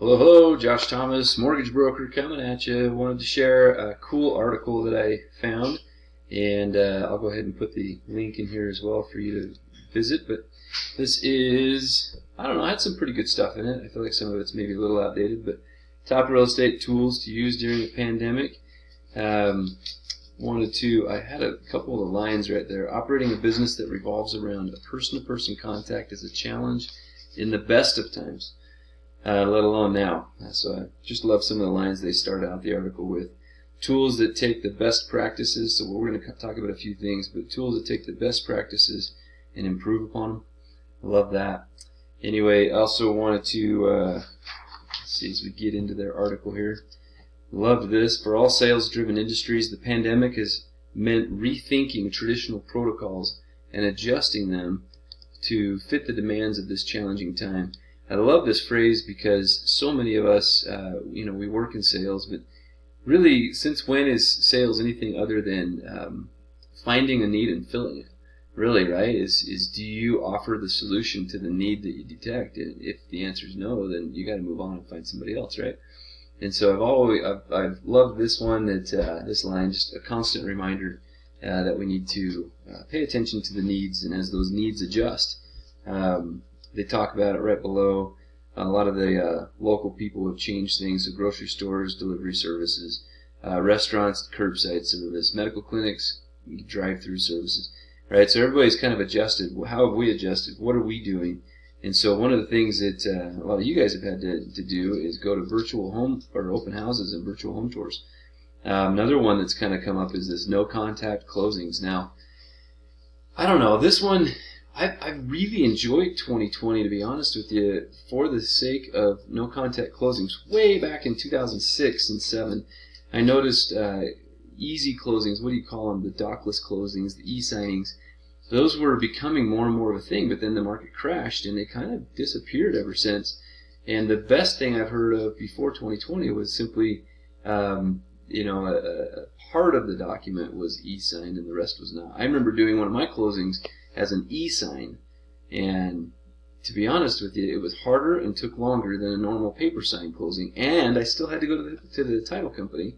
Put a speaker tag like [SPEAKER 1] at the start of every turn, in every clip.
[SPEAKER 1] Hello, hello, Josh Thomas, mortgage broker coming at you. Wanted to share a cool article that I found, and I'll go ahead and put the link in here as well for you to visit. But this is, I don't know, I had some pretty good stuff in it. I feel like some of it's maybe a little outdated, but top real estate tools to use during a pandemic. I had a couple of lines right there. Operating a business that revolves around a person-to-person contact is a challenge in the best of times. Let alone now. So I just love some of the lines they start out the article with. Tools that take the best practices, so we're going to talk about a few things, but tools that take the best practices and improve upon them. I love that. Anyway, I also wanted to, let's see as we get into their article here. Loved this. For all sales-driven industries, the pandemic has meant rethinking traditional protocols and adjusting them to fit the demands of this challenging time. I love this phrase because so many of us, we work in sales, but really, since when is sales anything other than finding a need and filling it? Really, right? Is do you offer the solution to the need that you detect? And if the answer is no, then you got to move on and find somebody else, right? And so I've loved this one. This line, just a constant reminder that we need to pay attention to the needs, and as those needs adjust. They talk about it right below. A lot of the local people have changed things. So grocery stores, delivery services, restaurants, curbside service, medical clinics, drive-through services. Right? So everybody's kind of adjusted. How have we adjusted? What are we doing? And so one of the things that a lot of you guys have had to do is go to virtual home or open houses and virtual home tours. Another one that's kind of come up is this no-contact closings. Now, I don't know. This one, I really enjoyed 2020, to be honest with you, for the sake of no-contact closings. Way back in 2006 and 2007, I noticed easy closings, what do you call them, the dockless closings, the e-signings. Those were becoming more and more of a thing, but then the market crashed, and they kind of disappeared ever since. And the best thing I've heard of before 2020 was simply, a part of the document was e-signed and the rest was not. I remember doing one of my closings as an e-sign, and to be honest with you, it was harder and took longer than a normal paper sign closing, and I still had to go to the title company.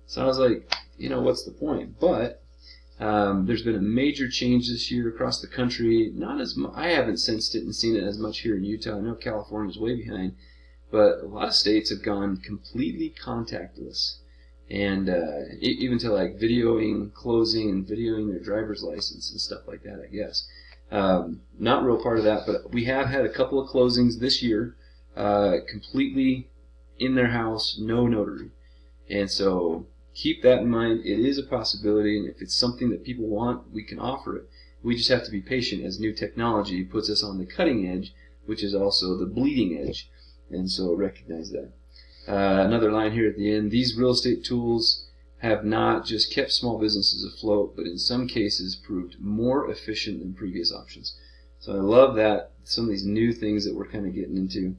[SPEAKER 1] So I was like, what's the point? But there's been a major change this year across the country. Not as I haven't sensed it and seen it as much here in Utah. I know California's way behind, but a lot of states have gone completely contactless. And even to like videoing closing and videoing their driver's license and stuff like that, I guess. Not real part of that, but we have had a couple of closings this year, completely in their house, no notary. And so keep that in mind. It is a possibility, and if it's something that people want, we can offer it. We just have to be patient as new technology puts us on the cutting edge, which is also the bleeding edge. And so recognize that. Another line here at the end, these real estate tools have not just kept small businesses afloat, but in some cases proved more efficient than previous options. So I love that, some of these new things that we're kind of getting into.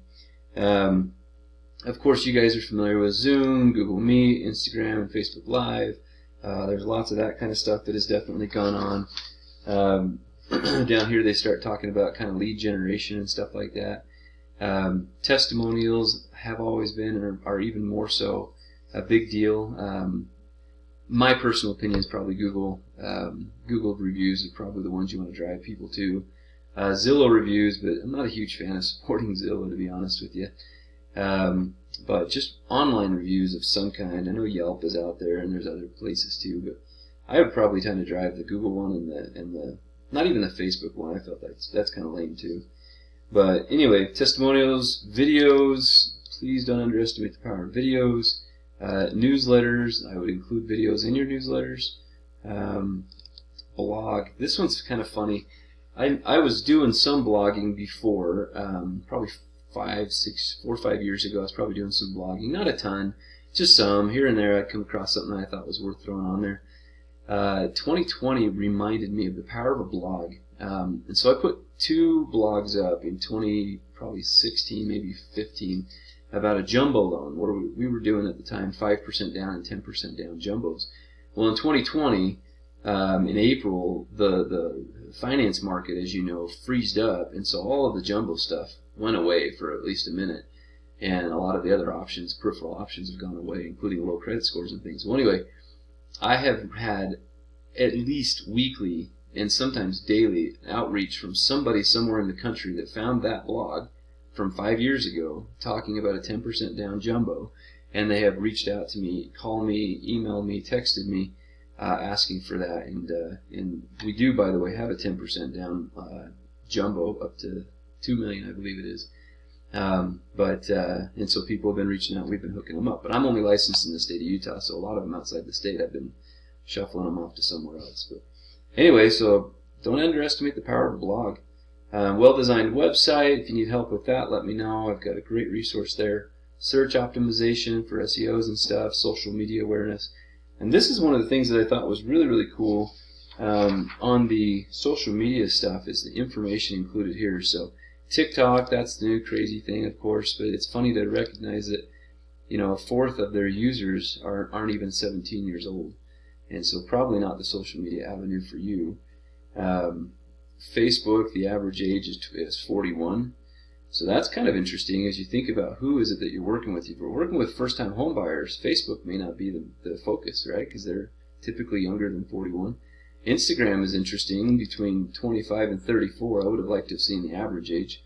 [SPEAKER 1] Of course, you guys are familiar with Zoom, Google Meet, Instagram, and Facebook Live. There's lots of that kind of stuff that has definitely gone on. Down here they start talking about kind of lead generation and stuff like that. Testimonials have always been, and are even more so, a big deal. My personal opinion is probably Google. Google reviews are probably the ones you want to drive people to. Zillow reviews, but I'm not a huge fan of supporting Zillow, to be honest with you. But just online reviews of some kind. I know Yelp is out there, and there's other places too, but I would probably tend to drive the Google one and the not even the Facebook one. I felt that's kind of lame too. But anyway, testimonials, videos. Please don't underestimate the power of videos. Newsletters. I would include videos in your newsletters. Blog. This one's kind of funny. I was doing some blogging before, probably 4 or 5 years ago. I was probably doing some blogging. Not a ton, just some. Here and there I'd come across something I thought was worth throwing on there. 2020 reminded me of the power of a blog. And so I put 2 blogs up in probably 16, maybe 15, about a jumbo loan. What we were doing at the time, 5% down and 10% down jumbos. Well, in 2020, in April, the finance market, as you know, freezed up, and so all of the jumbo stuff went away for at least a minute. and a lot of the other options, peripheral options, have gone away, including low credit scores and things. Well, anyway, I have had at least weekly and sometimes daily outreach from somebody somewhere in the country that found that blog from 5 years ago talking about a 10% down jumbo, and they have reached out to me, called me, emailed me, texted me, asking for that. And we do, by the way, have a 10% down jumbo up to $2 million, I believe it is. And so people have been reaching out. We've been hooking them up. But I'm only licensed in the state of Utah, so a lot of them outside the state, I've been shuffling them off to somewhere else. But anyway, so don't underestimate the power of a blog. Well-designed website. If you need help with that, let me know. I've got a great resource there. Search optimization for SEOs and stuff, social media awareness. And this is one of the things that I thought was really, really cool on the social media stuff is the information included here. So TikTok, that's the new crazy thing, of course, but it's funny to recognize that, a fourth of their users aren't even 17 years old. And so probably not the social media avenue for you. Facebook, the average age is 41. So that's kind of interesting as you think about who is it that you're working with. If you're working with first-time home buyers, Facebook may not be the focus, right? Because they're typically younger than 41. Instagram is interesting, between 25 and 34. I would have liked to have seen the average age,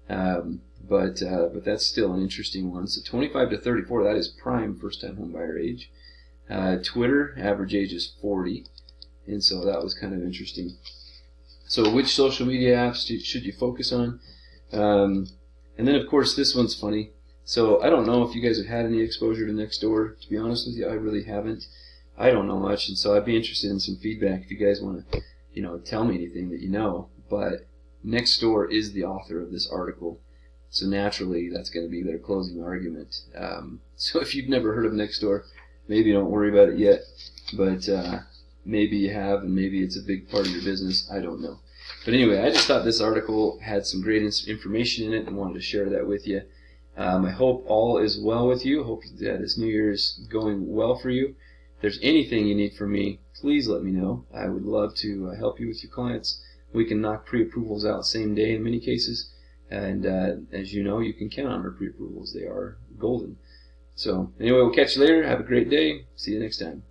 [SPEAKER 1] but that's still an interesting one. So 25 to 34, that is prime first-time home buyer age. Twitter, average age is 40, and so that was kind of interesting. So which social media apps should you focus on? And then, of course, this one's funny. So I don't know if you guys have had any exposure to Nextdoor. To be honest with you, I really haven't. I don't know much, and so I'd be interested in some feedback if you guys want to, tell me anything that you know. But Nextdoor is the author of this article, so naturally that's going to be their closing argument. So if you've never heard of Nextdoor, maybe don't worry about it yet. But maybe you have, and maybe it's a big part of your business. I don't know. But anyway, I just thought this article had some great information in it and wanted to share that with you. I hope all is well with you. Hope that this New Year is going well for you. If there's anything you need from me, please let me know. I would love to help you with your clients. We can knock pre-approvals out same day in many cases. And as you know, you can count on our pre-approvals. They are golden. So anyway, we'll catch you later. Have a great day. See you next time.